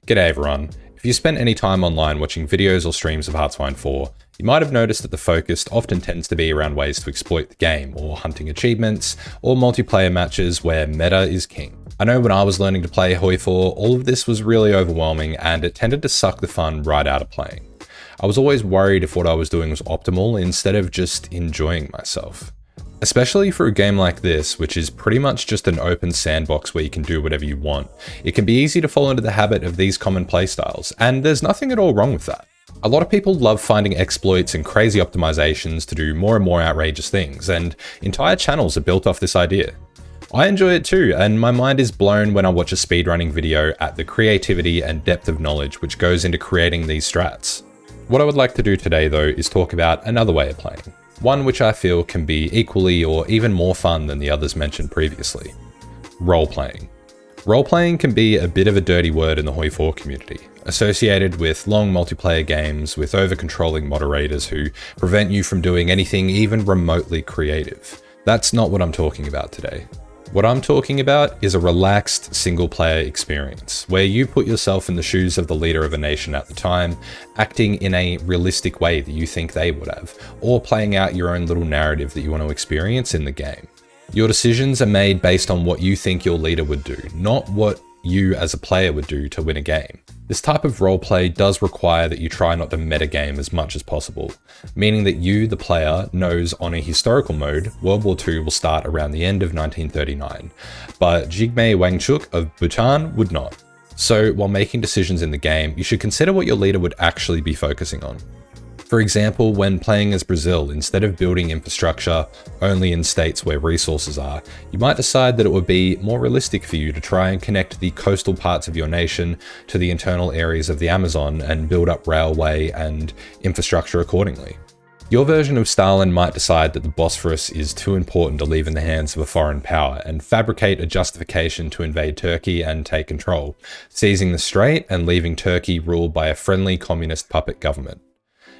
G'day everyone. If you spent any time online watching videos or streams of Hearthstone 4, you might have noticed that the focus often tends to be around ways to exploit the game, or hunting achievements, or multiplayer matches where meta is king. I know when I was learning to play Hoi 4, all of this was really overwhelming and it tended to suck the fun right out of playing. I was always worried if what I was doing was optimal instead of just enjoying myself. Especially for a game like this, which is pretty much just an open sandbox where you can do whatever you want, it can be easy to fall into the habit of these common playstyles, and there's nothing at all wrong with that. A lot of people love finding exploits and crazy optimizations to do more and more outrageous things, and entire channels are built off this idea. I enjoy it too, and my mind is blown when I watch a speedrunning video at the creativity and depth of knowledge which goes into creating these strats. What I would like to do today though is talk about another way of playing. One which I feel can be equally or even more fun than the others mentioned previously. Role-playing. Role-playing can be a bit of a dirty word in the Hoi 4 community, associated with long multiplayer games with over-controlling moderators who prevent you from doing anything even remotely creative. That's not what I'm talking about today. What I'm talking about is a relaxed single-player experience, where you put yourself in the shoes of the leader of a nation at the time, acting in a realistic way that you think they would have, or playing out your own little narrative that you want to experience in the game. Your decisions are made based on what you think your leader would do, not what you as a player would do to win a game. This type of roleplay does require that you try not to metagame as much as possible, meaning that you, the player, knows on a historical mode, World War II will start around the end of 1939, but Jigme Wangchuck of Bhutan would not. So while making decisions in the game, you should consider what your leader would actually be focusing on. For example, when playing as Brazil, instead of building infrastructure only in states where resources are, you might decide that it would be more realistic for you to try and connect the coastal parts of your nation to the internal areas of the Amazon and build up railway and infrastructure accordingly. Your version of Stalin might decide that the Bosphorus is too important to leave in the hands of a foreign power and fabricate a justification to invade Turkey and take control, seizing the strait and leaving Turkey ruled by a friendly communist puppet government.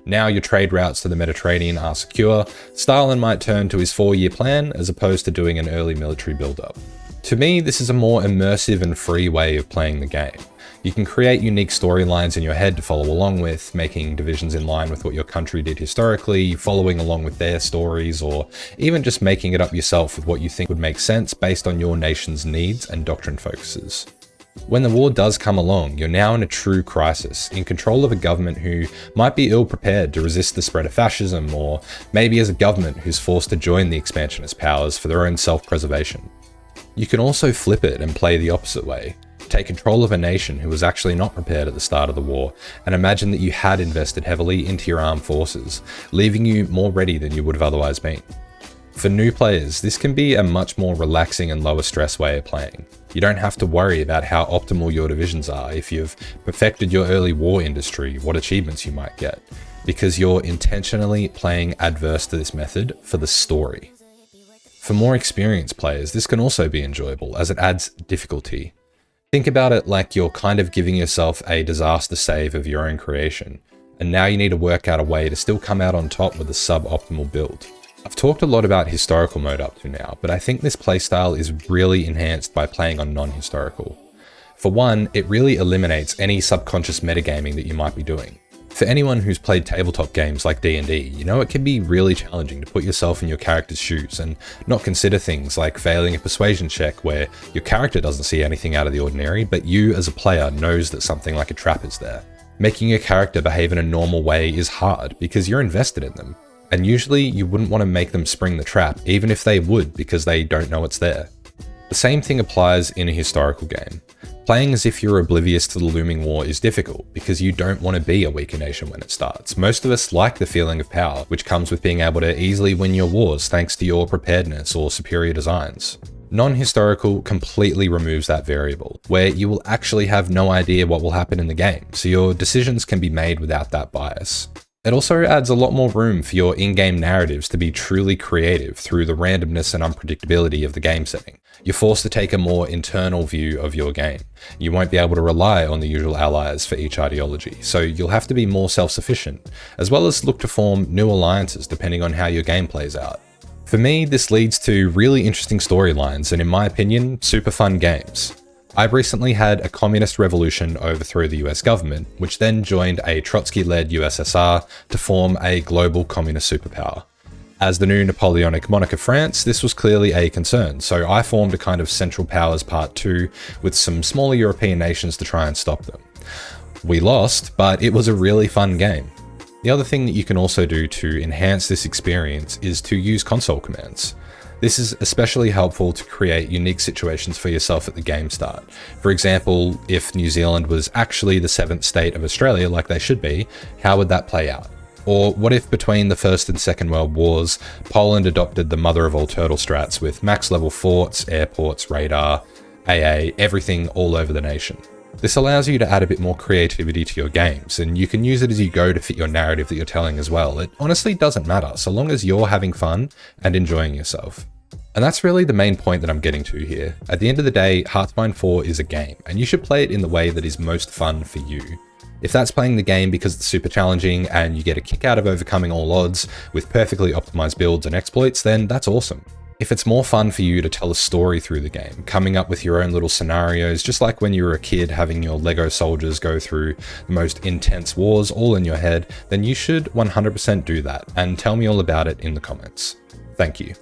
Now your trade routes to the Mediterranean are secure, Stalin might turn to his 4-year plan as opposed to doing an early military build-up. To me, this is a more immersive and free way of playing the game. You can create unique storylines in your head to follow along with, making divisions in line with what your country did historically, following along with their stories, or even just making it up yourself with what you think would make sense based on your nation's needs and doctrine focuses. When the war does come along, you're now in a true crisis, in control of a government who might be ill-prepared to resist the spread of fascism, or maybe as a government who's forced to join the expansionist powers for their own self-preservation. You can also flip it and play the opposite way. Take control of a nation who was actually not prepared at the start of the war, and imagine that you had invested heavily into your armed forces, leaving you more ready than you would have otherwise been. For new players, this can be a much more relaxing and lower stress way of playing. You don't have to worry about how optimal your divisions are, if you've perfected your early war industry, what achievements you might get, because you're intentionally playing adverse to this method for the story. For more experienced players, this can also be enjoyable as it adds difficulty. Think about it like you're kind of giving yourself a disaster save of your own creation, and now you need to work out a way to still come out on top with a suboptimal build. I've talked a lot about historical mode up to now, but I think this playstyle is really enhanced by playing on non-historical. For one, it really eliminates any subconscious metagaming that you might be doing. For anyone who's played tabletop games like D&D, you know it can be really challenging to put yourself in your character's shoes and not consider things like failing a persuasion check where your character doesn't see anything out of the ordinary, but you as a player knows that something like a trap is there. Making your character behave in a normal way is hard because you're invested in them. And usually you wouldn't want to make them spring the trap, even if they would, because they don't know it's there. The same thing applies in a historical game. Playing as if you're oblivious to the looming war is difficult, because you don't want to be a weaker nation when it starts. Most of us like the feeling of power, which comes with being able to easily win your wars thanks to your preparedness or superior designs. Non-historical completely removes that variable, where you will actually have no idea what will happen in the game, so your decisions can be made without that bias. It also adds a lot more room for your in-game narratives to be truly creative through the randomness and unpredictability of the game setting. You're forced to take a more internal view of your game. You won't be able to rely on the usual allies for each ideology, so you'll have to be more self-sufficient, as well as look to form new alliances depending on how your game plays out. For me, this leads to really interesting storylines and, in my opinion, super fun games. I've recently had a communist revolution overthrow the US government, which then joined a Trotsky-led USSR to form a global communist superpower. As the new Napoleonic monarch of France, this was clearly a concern, so I formed a kind of Central Powers Part 2 with some smaller European nations to try and stop them. We lost, but it was a really fun game. The other thing that you can also do to enhance this experience is to use console commands. This is especially helpful to create unique situations for yourself at the game start. For example, if New Zealand was actually the 7th state of Australia like they should be, how would that play out? Or what if between the First and Second World Wars, Poland adopted the mother of all turtle strats with max level forts, airports, radar, AA, everything all over the nation? This allows you to add a bit more creativity to your games, and you can use it as you go to fit your narrative that you're telling as well. It honestly doesn't matter, so long as you're having fun and enjoying yourself. And that's really the main point that I'm getting to here. At the end of the day, Hearts-of-Iron 4 is a game, and you should play it in the way that is most fun for you. If that's playing the game because it's super challenging and you get a kick out of overcoming all odds with perfectly optimized builds and exploits, then that's awesome. If it's more fun for you to tell a story through the game, coming up with your own little scenarios, just like when you were a kid having your Lego soldiers go through the most intense wars all in your head, then you should 100% do that and tell me all about it in the comments. Thank you.